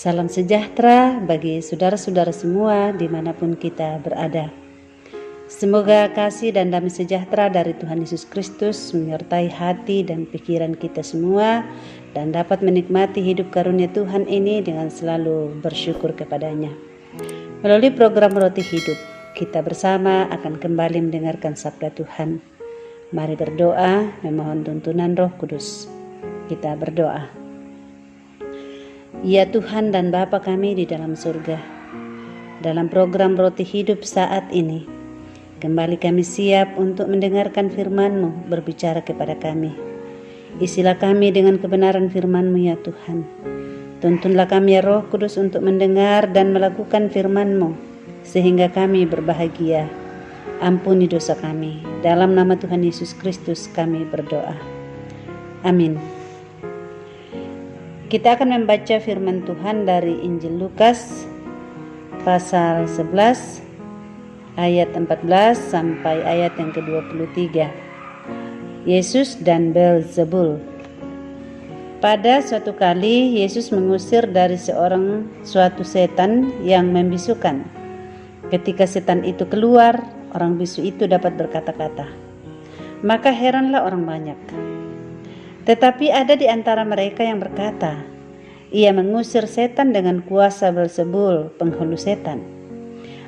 Salam sejahtera bagi saudara-saudara semua dimanapun kita berada. Semoga kasih dan damai sejahtera dari Tuhan Yesus Kristus menyertai hati dan pikiran kita semua dan dapat menikmati hidup karunia Tuhan ini dengan selalu bersyukur kepadanya. Melalui program Roti Hidup, kita bersama akan kembali mendengarkan sabda Tuhan. Mari berdoa, memohon tuntunan Roh Kudus. Kita berdoa. Ya Tuhan dan Bapa kami di dalam surga, dalam program Roti Hidup saat ini, kembali kami siap untuk mendengarkan firman-Mu berbicara kepada kami. Isilah kami dengan kebenaran firman-Mu ya Tuhan. Tuntunlah kami ya Roh Kudus untuk mendengar dan melakukan firman-Mu, sehingga kami berbahagia. Ampuni dosa kami. Dalam nama Tuhan Yesus Kristus kami berdoa. Amin. Kita akan membaca firman Tuhan dari Injil Lukas pasal 11 ayat 14 sampai ayat yang ke-23. Yesus dan Beelzebul. Pada suatu kali Yesus mengusir dari suatu setan yang membisukan. Ketika setan itu keluar, orang bisu itu dapat berkata-kata. Maka heranlah orang banyak. Tetapi ada di antara mereka yang berkata, ia mengusir setan dengan kuasa Beelzebul, penghulu setan.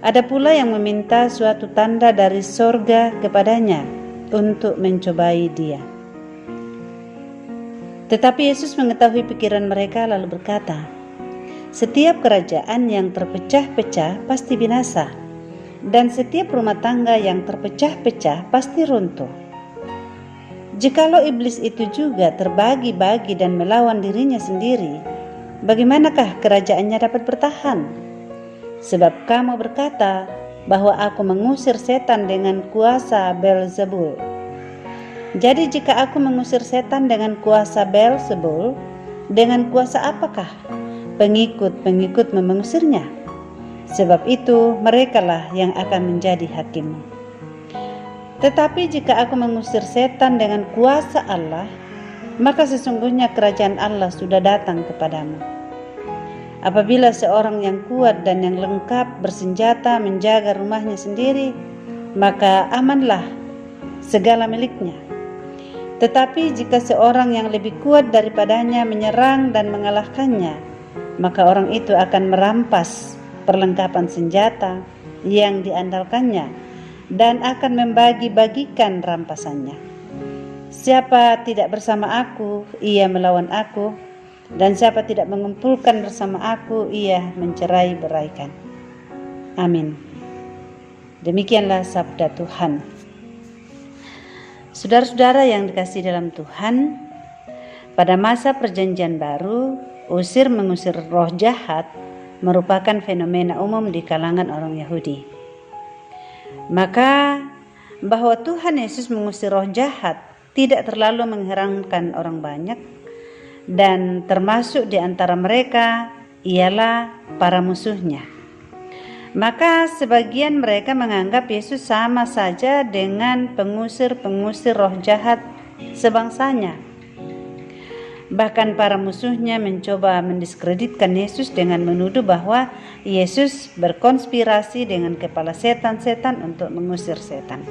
Ada pula yang meminta suatu tanda dari sorga kepadanya untuk mencobai dia. Tetapi Yesus mengetahui pikiran mereka lalu berkata, setiap kerajaan yang terpecah-pecah pasti binasa, dan setiap rumah tangga yang terpecah-pecah pasti runtuh. Jikalau iblis itu juga terbagi-bagi dan melawan dirinya sendiri, bagaimanakah kerajaannya dapat bertahan? Sebab kamu berkata bahwa aku mengusir setan dengan kuasa Beelzebul. Jadi jika aku mengusir setan dengan kuasa Beelzebul, dengan kuasa apakah pengikut-pengikutmu mengusirnya? Sebab itu merekalah yang akan menjadi hakimmu. Tetapi jika aku mengusir setan dengan kuasa Allah, maka sesungguhnya kerajaan Allah sudah datang kepadamu. Apabila seorang yang kuat dan yang lengkap bersenjata menjaga rumahnya sendiri, maka amanlah segala miliknya. Tetapi jika seorang yang lebih kuat daripadanya menyerang dan mengalahkannya, maka orang itu akan merampas perlengkapan senjata yang diandalkannya dan akan membagi-bagikan rampasannya. Siapa tidak bersama aku, ia melawan aku, dan siapa tidak mengumpulkan bersama aku, ia mencerai-beraikan. Amin. Demikianlah sabda Tuhan. Saudara-saudara yang dikasihi dalam Tuhan, pada masa Perjanjian Baru, mengusir roh jahat merupakan fenomena umum di kalangan orang Yahudi. Maka bahwa Tuhan Yesus mengusir roh jahat tidak terlalu mengherankan orang banyak, dan termasuk di antara mereka ialah para musuhnya. Maka sebagian mereka menganggap Yesus sama saja dengan pengusir-pengusir roh jahat sebangsanya. Bahkan para musuhnya mencoba mendiskreditkan Yesus dengan menuduh bahwa Yesus berkonspirasi dengan kepala setan-setan untuk mengusir setan.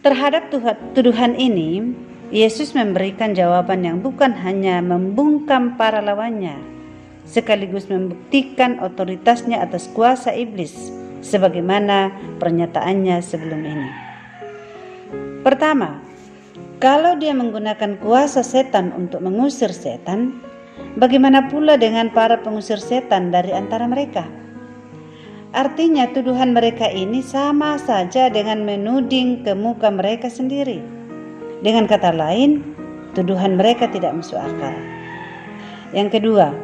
Terhadap tuduhan ini, Yesus memberikan jawaban yang bukan hanya membungkam para lawannya, sekaligus membuktikan otoritasnya atas kuasa iblis, sebagaimana pernyataannya sebelum ini. Pertama, kalau dia menggunakan kuasa setan untuk mengusir setan, bagaimana pula dengan para pengusir setan dari antara mereka? Artinya tuduhan mereka ini sama saja dengan menuding ke muka mereka sendiri. Dengan kata lain, tuduhan mereka tidak masuk akal. Yang kedua,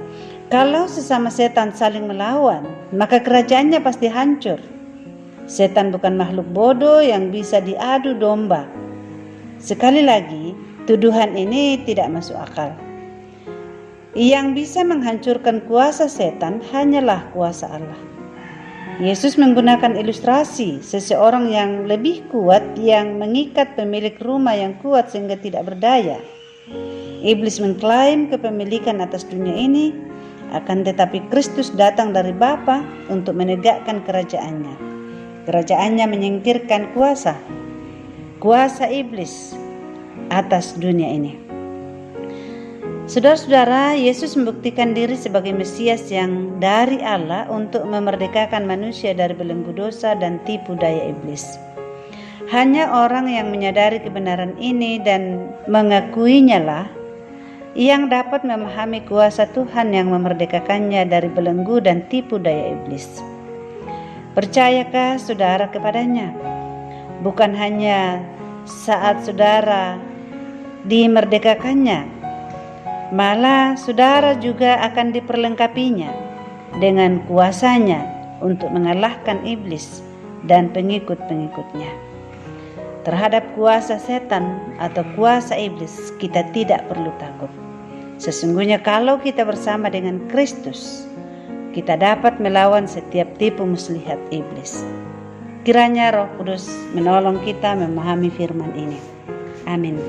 kalau sesama setan saling melawan, maka kerajaannya pasti hancur. Setan bukan makhluk bodoh yang bisa diadu domba. Sekali lagi, tuduhan ini tidak masuk akal. Yang bisa menghancurkan kuasa setan hanyalah kuasa Allah. Yesus menggunakan ilustrasi seseorang yang lebih kuat yang mengikat pemilik rumah yang kuat sehingga tidak berdaya. Iblis mengklaim kepemilikan atas dunia ini, akan tetapi Kristus datang dari Bapa untuk menegakkan kerajaannya. Kerajaannya menyingkirkan kuasa iblis atas dunia ini. Saudara-saudara, Yesus membuktikan diri sebagai Mesias yang dari Allah untuk memerdekakan manusia dari belenggu dosa dan tipu daya iblis. Hanya orang yang menyadari kebenaran ini dan mengakuinya lah yang dapat memahami kuasa Tuhan yang memerdekakannya dari belenggu dan tipu daya iblis. Percayakah saudara kepadanya? Bukan hanya saat saudara dimerdekakannya, malah saudara juga akan diperlengkapinya dengan kuasanya untuk mengalahkan iblis dan pengikut-pengikutnya. Terhadap kuasa setan atau kuasa iblis, kita tidak perlu takut. Sesungguhnya kalau kita bersama dengan Kristus, kita dapat melawan setiap tipu muslihat iblis. Kiranya Roh Kudus menolong kita memahami firman ini. Amin.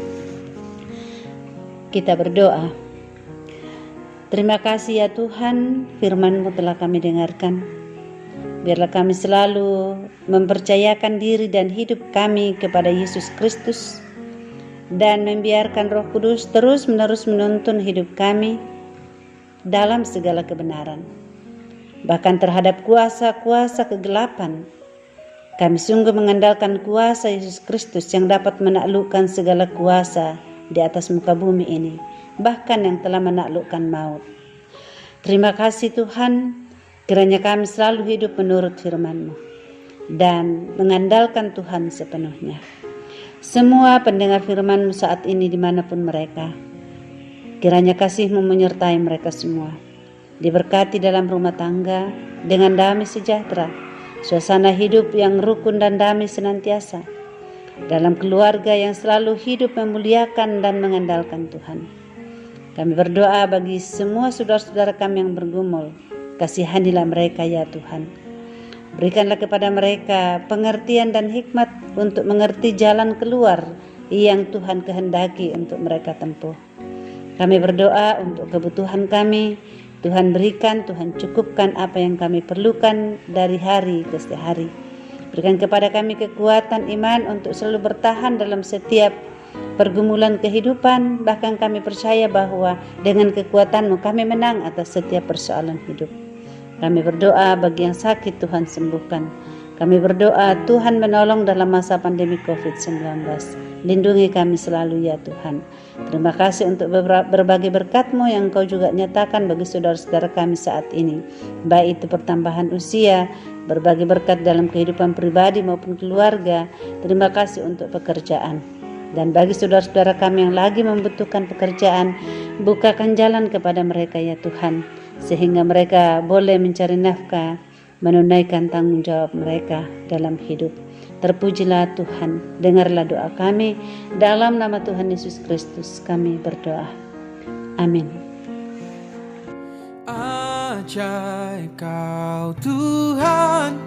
Kita berdoa. Terima kasih ya Tuhan, firman-Mu telah kami dengarkan. Biarlah kami selalu mempercayakan diri dan hidup kami kepada Yesus Kristus, dan membiarkan Roh Kudus terus-menerus menuntun hidup kami dalam segala kebenaran. Bahkan terhadap kuasa-kuasa kegelapan, kami sungguh mengandalkan kuasa Yesus Kristus yang dapat menaklukkan segala kuasa di atas muka bumi ini, bahkan yang telah menaklukkan maut. Terima kasih Tuhan, kiranya kami selalu hidup menurut firman-Mu dan mengandalkan Tuhan sepenuhnya. Semua pendengar firman-Mu saat ini dimanapun mereka, kiranya kasih-Mu menyertai mereka semua. Diberkati dalam rumah tangga dengan damai sejahtera, suasana hidup yang rukun dan damai senantiasa, dalam keluarga yang selalu hidup memuliakan dan mengandalkan Tuhan. Kami berdoa bagi semua saudara-saudara kami yang bergumul, kasihanilah mereka ya Tuhan. Berikanlah kepada mereka pengertian dan hikmat untuk mengerti jalan keluar yang Tuhan kehendaki untuk mereka tempuh. Kami berdoa untuk kebutuhan kami. Tuhan berikan, Tuhan cukupkan apa yang kami perlukan dari hari ke hari. Berikan kepada kami kekuatan iman untuk selalu bertahan dalam setiap pergumulan kehidupan. Bahkan kami percaya bahwa dengan kekuatan-Mu kami menang atas setiap persoalan hidup. Kami berdoa bagi yang sakit, Tuhan sembuhkan. Kami berdoa Tuhan menolong dalam masa pandemi COVID-19. Lindungi kami selalu ya Tuhan. Terima kasih untuk berbagai berkat-Mu yang Engkau juga nyatakan bagi saudara-saudara kami saat ini. Baik itu pertambahan usia, berbagai berkat dalam kehidupan pribadi maupun keluarga. Terima kasih untuk pekerjaan. Dan bagi saudara-saudara kami yang lagi membutuhkan pekerjaan, bukakan jalan kepada mereka ya Tuhan, sehingga mereka boleh mencari nafkah, menunaikan tanggung jawab mereka dalam hidup. Terpujilah Tuhan, dengarlah doa kami, dalam nama Tuhan Yesus Kristus kami berdoa. Amin. Ajaib Kau Tuhan,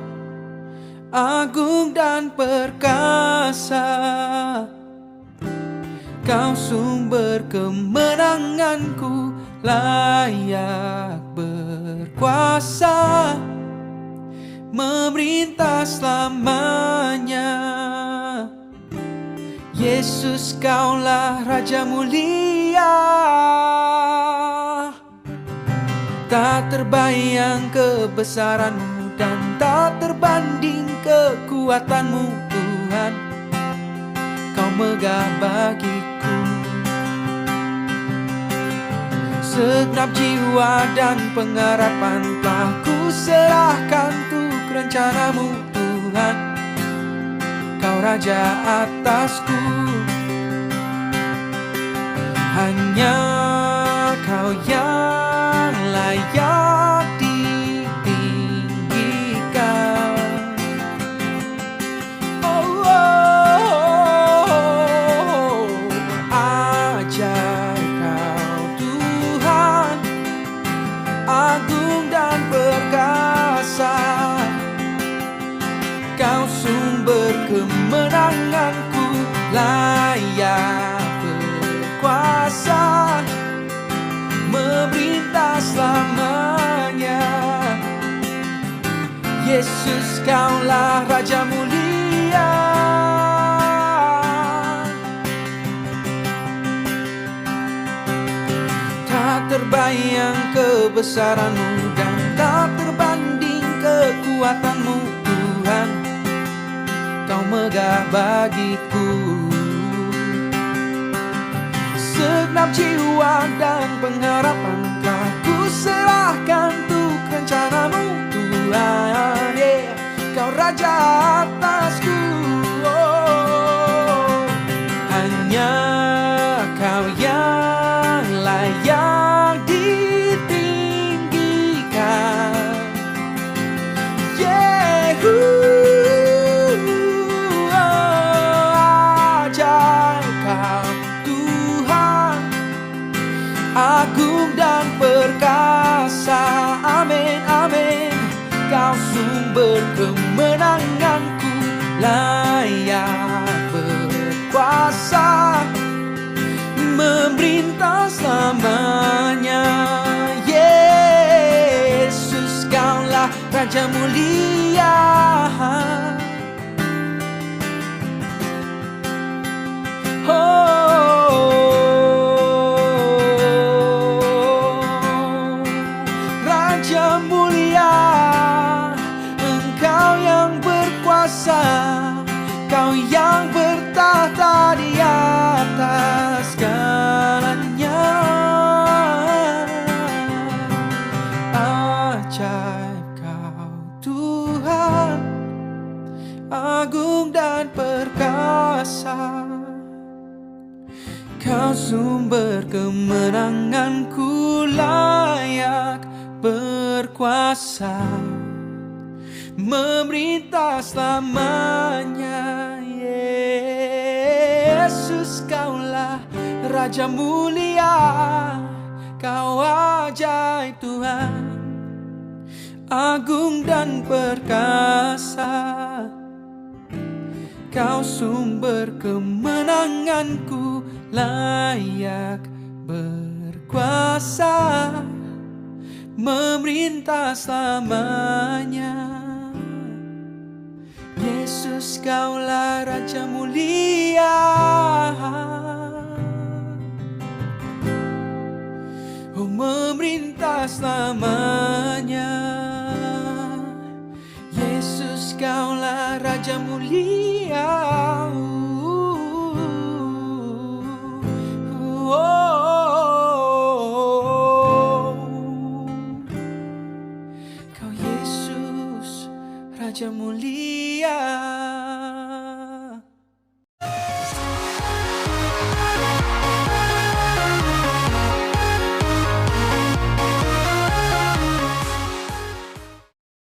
agung dan perkasa, Kau sumber kemenanganku, layak berkuasa, memerintah selamanya. Yesus Kaulah Raja mulia, tak terbayang kebesaran-Mu dan tak terbanding kekuatan-Mu Tuhan. Kau megah bagiku, segenap jiwa dan pengharapan telah ku serahkan untuk rencana-Mu Tuhan. Kau Raja atasku, hanya Kau yang layak ditinggikan. Oh, ajaib Kau Tuhan, agung dan perkasa, Kau sumber kemenanganku, layak berkuasa, Yesus kaulah Raja mulia. Tak terbayang kebesaran-Mu dan tak terbanding kekuatan-Mu Tuhan. Kau megah bagiku. Segenap jiwa dan pengharapan telah ku serahkan untuk rencana-Mu Tuhan. Yeah. Kau Raja atasku. Oh. Hanya Kau yang layak ditinggikan. Yeah. Ajaib Kau Tuhan, agung dan perkasa. Amin, amin. Kau sumber kemenanganku, layak berkuasa, memerintah selamanya. Yesus kaulah Raja mulia. Raja mulia, Engkau yang berkuasa, Kau yang bertahta di atas segalanya. Ajaib Kau Tuhan, agung dan perkasa. Kau sumber kemenanganku, layak berkuasa, memerintah selamanya. Yesus kaulah Raja mulia. Kau ajaib Tuhan, agung dan perkasa. Kau sumber kemenanganku, layak berkuasa, memerintah selamanya. Yesus kaulah Raja mulia. Oh, memerintah selamanya. Yesus kaulah Raja mulia. Kau Yesus Raja mulia.